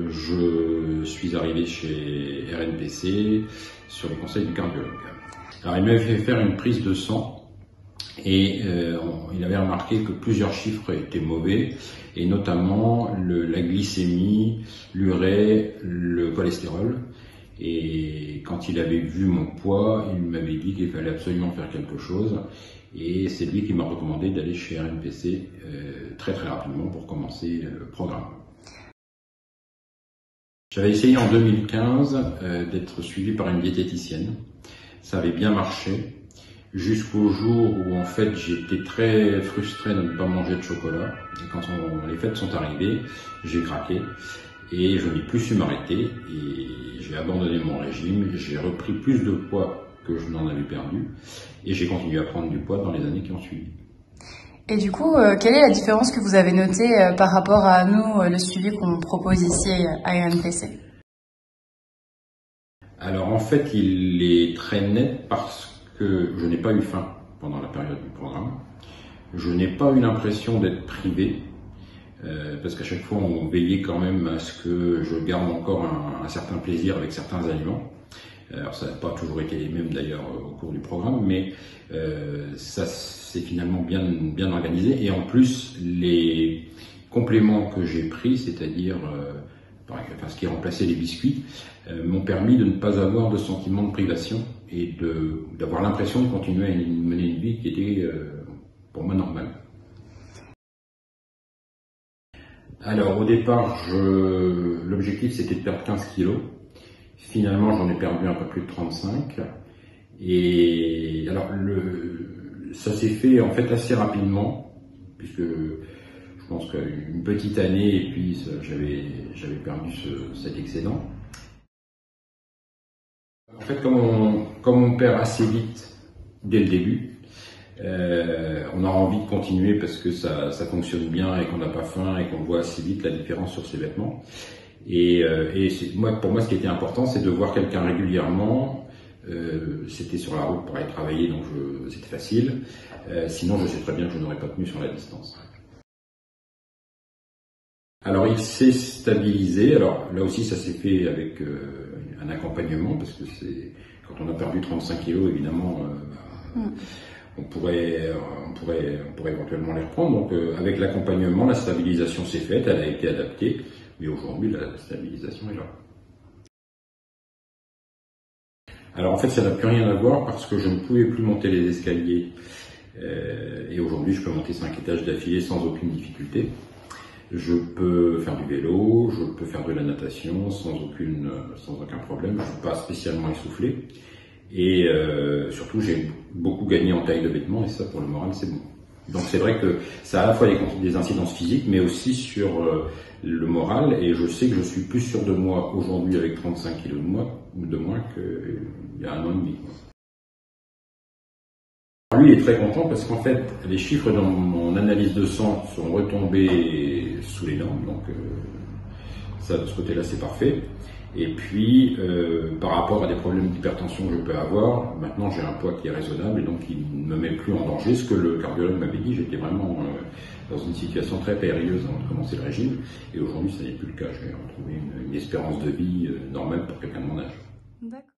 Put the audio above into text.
je suis arrivé chez RNPC sur le conseil du cardiologue. Alors il m'avait fait faire une prise de sang et il avait remarqué que plusieurs chiffres étaient mauvais, et notamment la glycémie, l'urée, le cholestérol. Et quand il avait vu mon poids, il m'avait dit qu'il fallait absolument faire quelque chose, et c'est lui qui m'a recommandé d'aller chez RNPC très rapidement pour commencer le programme. J'avais essayé en 2015 d'être suivi par une diététicienne. Ça avait bien marché, jusqu'au jour où en fait j'étais très frustré de ne pas manger de chocolat. Et quand les fêtes sont arrivées, j'ai craqué et je n'ai plus su m'arrêter, et j'ai abandonné mon régime. J'ai repris plus de poids que je n'en avais perdu, et j'ai continué à prendre du poids dans les années qui ont suivi. Et du coup, quelle est la différence que vous avez notée par rapport à nous, le suivi qu'on propose ici à RNPC? Alors en fait, il est très net parce que je n'ai pas eu faim pendant la période du programme. Je n'ai pas eu l'impression d'être privé, parce qu'à chaque fois on veillait quand même à ce que je garde encore un certain plaisir avec certains aliments. Alors ça n'a pas toujours été les mêmes d'ailleurs au cours du programme, mais ça c'est finalement bien organisé. Et en plus, les compléments que j'ai pris, c'est-à-dire ce qui remplaçait les biscuits, m'ont permis de ne pas avoir de sentiment de privation et d'avoir l'impression de continuer à mener une vie qui était pour moi normale. Alors au départ, l'objectif c'était de perdre 15 kilos. Finalement, j'en ai perdu un peu plus de 35. Et alors ça s'est fait en fait assez rapidement, puisque je pense qu'une petite année et puis j'avais perdu cet excédent. En fait, comme on perd assez vite dès le début, on a envie de continuer parce que ça fonctionne bien et qu'on n'a pas faim et qu'on voit assez vite la différence sur ses vêtements. Et pour moi, ce qui était important, c'est de voir quelqu'un régulièrement. C'était sur la route pour aller travailler, donc c'était facile. Sinon, je sais très bien que je n'aurais pas tenu sur la distance. Alors, il s'est stabilisé. Alors là aussi, ça s'est fait avec un accompagnement, parce que quand on a perdu 35 kilos, évidemment, on pourrait éventuellement les reprendre. Donc, avec l'accompagnement, la stabilisation s'est faite, elle a été adaptée, mais aujourd'hui, la stabilisation est là. Alors en fait, ça n'a plus rien à voir parce que je ne pouvais plus monter les escaliers, et aujourd'hui, je peux monter 5 étages d'affilée sans aucune difficulté. Je peux faire du vélo, je peux faire de la natation sans aucun problème. Je ne suis pas spécialement essoufflé, et surtout j'ai beaucoup gagné en taille de vêtements, et ça pour le moral c'est bon. Donc c'est vrai que ça a à la fois des incidences physiques mais aussi sur le moral, et je sais que je suis plus sûr de moi aujourd'hui avec 35 kilos de moins qu'il y a un an et demi. Lui est très content parce qu'en fait les chiffres dans mon analyse de sang sont retombés sous les normes, donc ça de ce côté-là c'est parfait. Et puis par rapport à des problèmes d'hypertension que je peux avoir, maintenant j'ai un poids qui est raisonnable et donc il ne me met plus en danger, ce que le cardiologue m'avait dit. J'étais vraiment dans une situation très périlleuse avant de commencer le régime, et aujourd'hui ça n'est plus le cas. J'ai retrouvé une espérance de vie normale pour quelqu'un de mon âge. D'accord.